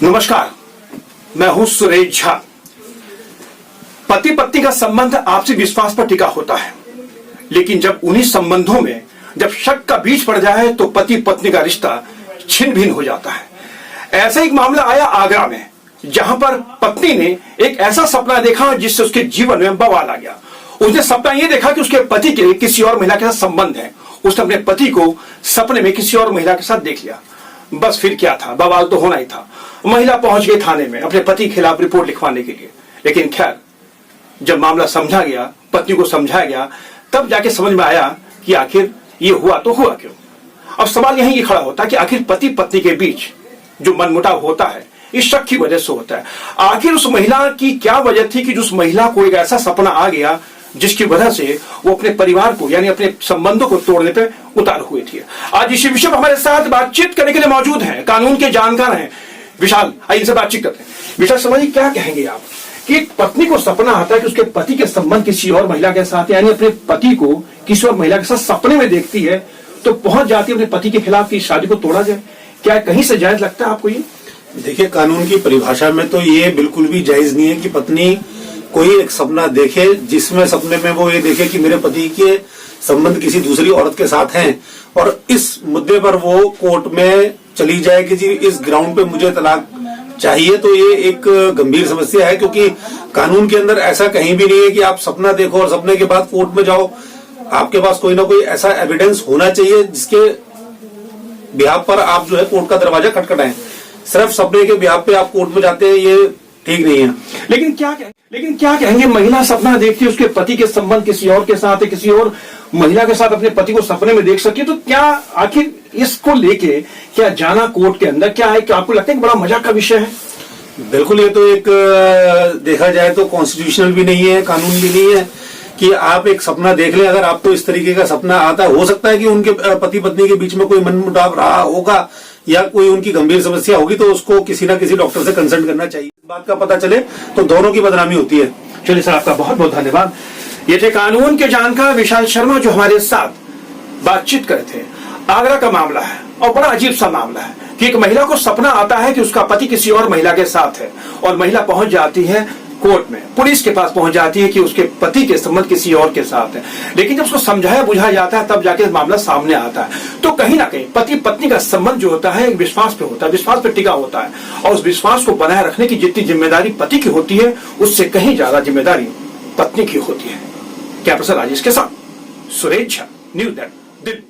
नमस्कार, मैं हूं सुरेश झा। पति पत्नी का संबंध आपसी विश्वास पर टिका होता है, लेकिन जब उन्हीं संबंधों में जब शक का बीज पड़ जाए तो पति पत्नी का रिश्ता छिन्न भिन्न हो जाता है। ऐसा एक मामला आया आगरा में, जहां पर पत्नी ने एक ऐसा सपना देखा जिससे उसके जीवन में बवाल आ गया। उसने सपना यह देखा कि उसके पति के किसी और महिला के साथ संबंध है। उसने अपने पति को सपने में किसी और महिला के साथ देख लिया। बस फिर क्या था, बवाल तो होना ही था। महिला पहुंच गई थाने में अपने पति के खिलाफ रिपोर्ट लिखवाने के लिए। लेकिन खैर, जब मामला समझा गया, पत्नी को समझाया गया, तब जाके समझ में आया कि आखिर ये हुआ तो हुआ क्यों। अब सवाल यही खड़ा होता है कि आखिर पति पत्नी के बीच जो मनमुटाव होता है इस शक की वजह से होता है। आखिर उस महिला की क्या वजह थी कि उस महिला को एक ऐसा सपना आ गया जिसकी वजह से वो अपने परिवार को यानी अपने संबंधों को तोड़ने पे उतार हुई थी। आज इसी विषय पर हमारे साथ बातचीत करने के लिए मौजूद हैं, कानून के जानकार हैं विशाल। आइए इनसे बातचीत करते हैं। विशाल, समझिए क्या कहेंगे आप कि एक पत्नी को सपना आता है कि उसके पति के संबंध किसी और महिला के साथ, यानी अपने पति को किसी और महिला के साथ सपने में देखती है, तो पहुंच जाती है अपने पति के खिलाफ की शादी को तोड़ा जाए। क्या कहीं से जायज लगता है आपको ये? देखिए, कानून की परिभाषा में तो ये बिल्कुल भी जायज नहीं है कि पत्नी कोई एक सपना देखे जिसमें सपने में वो ये देखे कि मेरे पति के संबंध किसी दूसरी औरत के साथ हैं, और इस मुद्दे पर वो कोर्ट में चली जाए कि जी इस ग्राउंड पे मुझे तलाक चाहिए। तो ये एक गंभीर समस्या है, क्योंकि कानून के अंदर ऐसा कहीं भी नहीं है कि आप सपना देखो और सपने के बाद कोर्ट में जाओ। आपके पास कोई ना कोई ऐसा एविडेंस होना चाहिए जिसके बिहाफ पर आप जो है कोर्ट का दरवाजा खटखटाएं। सिर्फ सपने के बिहाफ पे आप कोर्ट में जाते हैं, ये ठीक नहीं है। लेकिन क्या कहेंगे, महिला सपना देखती है उसके पति के संबंध किसी और के साथ है, किसी और महिला के साथ अपने पति को सपने में देख सके, तो क्या आखिर इसको लेके क्या जाना कोर्ट के अंदर क्या है कि आपको लगता है कि बड़ा मजाक का विषय है? बिल्कुल, ये तो एक देखा जाए तो कॉन्स्टिट्यूशनल भी नहीं है, कानून भी नहीं है कि आप एक सपना देख लें। अगर आपको इस तरीके का सपना आता है, हो सकता है कि उनके पति पत्नी के बीच में कोई मनमुटाव रहा होगा या कोई उनकी गंभीर समस्या होगी, तो उसको किसी ना किसी डॉक्टर से कंसल्ट करना चाहिए। बात का पता चले तो दोनों की बदनामी होती है। चलिए सर, आपका बहुत बहुत धन्यवाद। ये थे कानून के जानकार विशाल शर्मा जो हमारे साथ बातचीत कर थे। आगरा का मामला है और बड़ा अजीब सा मामला है कि एक महिला को सपना आता है कि उसका पति किसी और महिला के साथ है, और महिला पहुंच जाती है कोर्ट में, पुलिस के पास पहुंच जाती है कि उसके पति के संबंध किसी और के साथ है। लेकिन जब उसको समझाया बुझाया जाता है तब जाके मामला सामने आता है। तो कहीं ना कहीं पति पत्नी का संबंध जो होता है एक विश्वास पे होता है, विश्वास पे टिका होता है, और उस विश्वास को बनाए रखने की जितनी जिम्मेदारी पति की होती है उससे कहीं ज्यादा जिम्मेदारी पत्नी की होती है। कैमरा पर्सन राजेश के साथ सुरेश झा, न्यूज़ दैट दिल्ली।